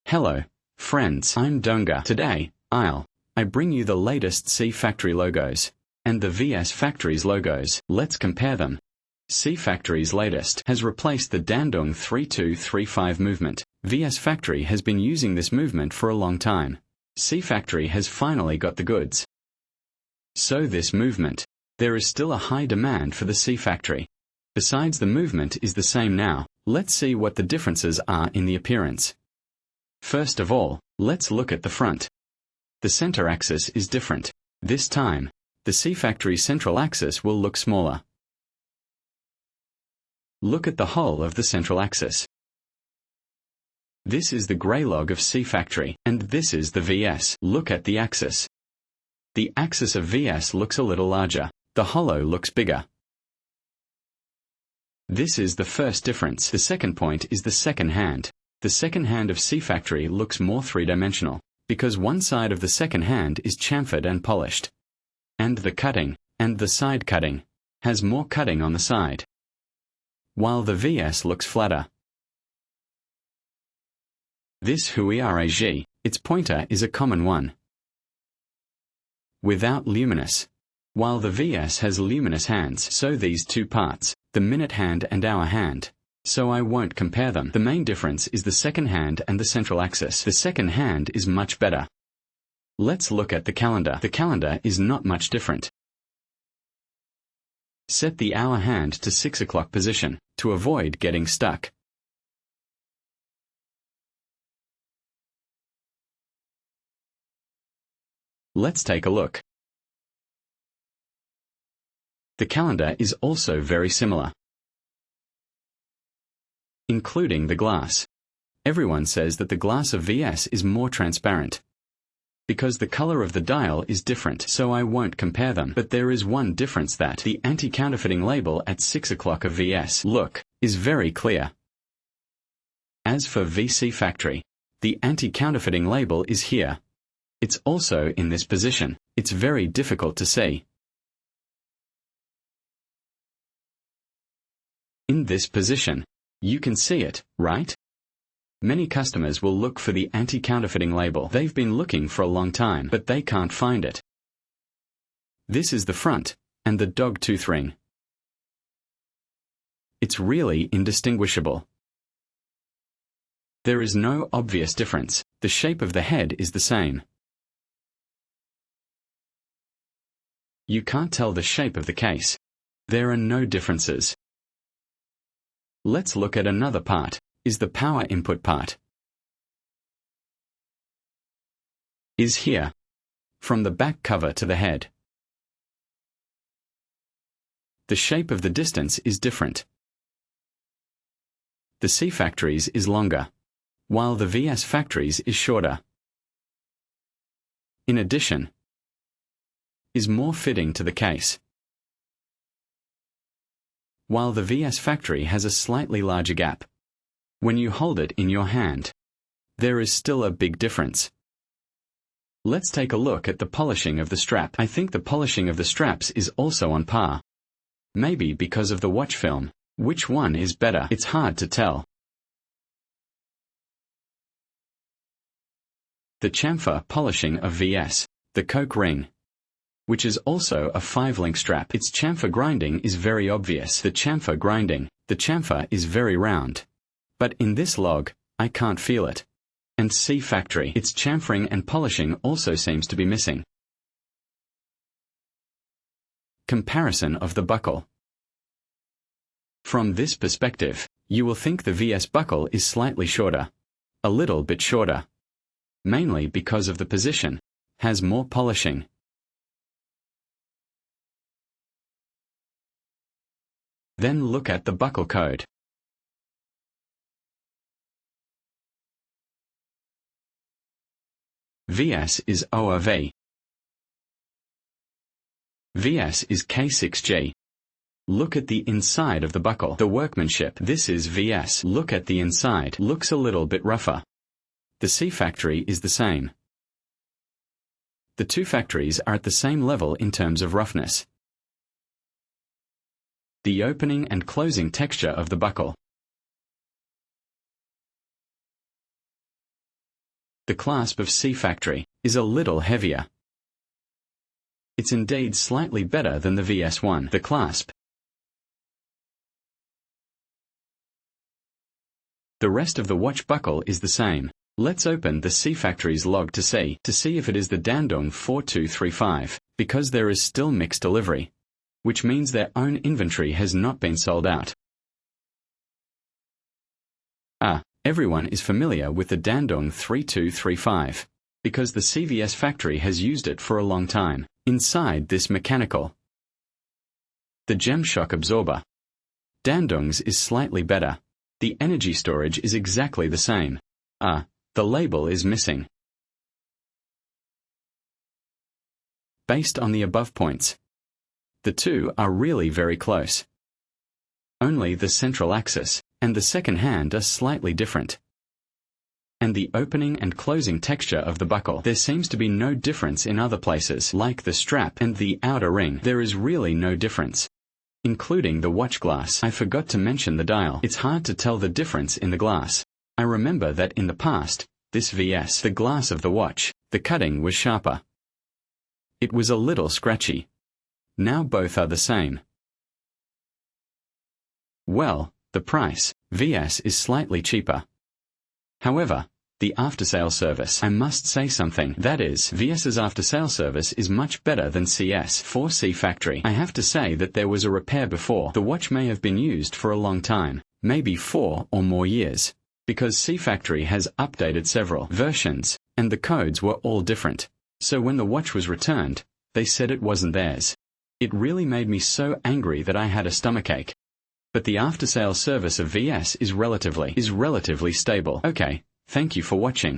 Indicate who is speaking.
Speaker 1: Hello, friends. I'm Donga. Today, I bring you the latest C Factory logos and the VS Factory's logos. Let's compare them. C Factory's latest has replaced the Dandong 3235 movement. VS Factory has been using this movement for a long time. C Factory has finally got the goods. So this movement, there is still a high demand for the C Factory. Besides, the movement is the same now. Let's see what the differences are in the appearance. First of all, let's look at the front. The center axis is different. This time, the C Factory central axis will look smaller. Look at the whole of the central axis. This is the grey log of C Factory, and this is the VS. Look at the axis. The axis of VS looks a little larger. The hollow looks bigger. This is the first difference. The second point is the second hand. The second hand of C Factory looks more three-dimensional, because one side of the second hand is chamfered and polished. And the cutting, and the side cutting, has more cutting on the side, while the VS looks flatter. This Huirag, its pointer is a common one, without luminous, while the VS has luminous hands. So these two parts, the minute hand and hour hand, so I won't compare them. The main difference is the second hand and the central axis. The second hand is much better. Let's look at the calendar. The calendar is not much different. Set the hour hand to 6 o'clock position, to avoid getting stuck. Let's take a look. The calendar is also very similar, including the glass. Everyone says that the glass of VS is more transparent, because the color of the dial is different, so I won't compare them. But there is one difference, that the anti-counterfeiting label at 6 o'clock of VS look is very clear. As for VC Factory, the anti-counterfeiting label is here. It's also in this position. It's very difficult to see. In this position, you can see it, right? Many customers will look for the anti-counterfeiting label. They've been looking for a long time, but they can't find it. This is the front, and the dog tooth ring. It's really indistinguishable. There is no obvious difference. The shape of the head is the same. You can't tell the shape of the case. There are no differences. Let's look at another part, is the power input part. Is here, from the back cover to the head. The shape of the distance is different. The C Factory's is longer, while the VS Factory's is shorter. In addition, is more fitting to the case, while the VS Factory has a slightly larger gap. When you hold it in your hand, there is still a big difference. Let's take a look at the polishing of the strap. I think the polishing of the straps is also on par. Maybe because of the watch film. Which one is better? It's hard to tell. The chamfer polishing of VS, the Coke ring, which is also a 5-link strap. Its chamfer grinding is very obvious. The chamfer is very round. But in this log, I can't feel it. And C Factory, its chamfering and polishing also seems to be missing. Comparison of the buckle. From this perspective, you will think the VS buckle is slightly shorter. A little bit shorter. Mainly because of the position. Has more polishing. Then look at the buckle code. VS is ORV. VS is K6G. Look at the inside of the buckle. The workmanship. This is VS. Look at the inside. Looks a little bit rougher. The C Factory is the same. The two factories are at the same level in terms of roughness. The opening and closing texture of the buckle. The clasp of C Factory is a little heavier. It's indeed slightly better than the vs1. The clasp. The rest of the watch buckle is the same. Let's open the C Factory's log to see if it is the Dandong 4235, because there is still mixed delivery, which means their own inventory has not been sold out. Everyone is familiar with the Dandong 3235, because the CVS factory has used it for a long time. Inside this mechanical, the gem shock absorber. Dandong's is slightly better. The energy storage is exactly the same. The label is missing. Based on the above points, the two are really very close. Only the central axis and the second hand are slightly different. And the opening and closing texture of the buckle, there seems to be no difference in other places, like the strap and the outer ring. There is really no difference. Including the watch glass. I forgot to mention the dial. It's hard to tell the difference in the glass. I remember that in the past, this vs, the glass of the watch, the cutting was sharper. It was a little scratchy. Now both are the same. Well, the price, vs is slightly cheaper. However, the after-sale service, I must say something. That is, vs's after-sale service is much better than CS for C Factory. I have to say that there was a repair before. The watch may have been used for a long time, maybe 4 or more years, because C Factory has updated several versions, and the codes were all different. So when the watch was returned, they said it wasn't theirs. It really made me so angry that I had a stomachache. But the after-sale service of vs is relatively stable. Okay, thank you for watching.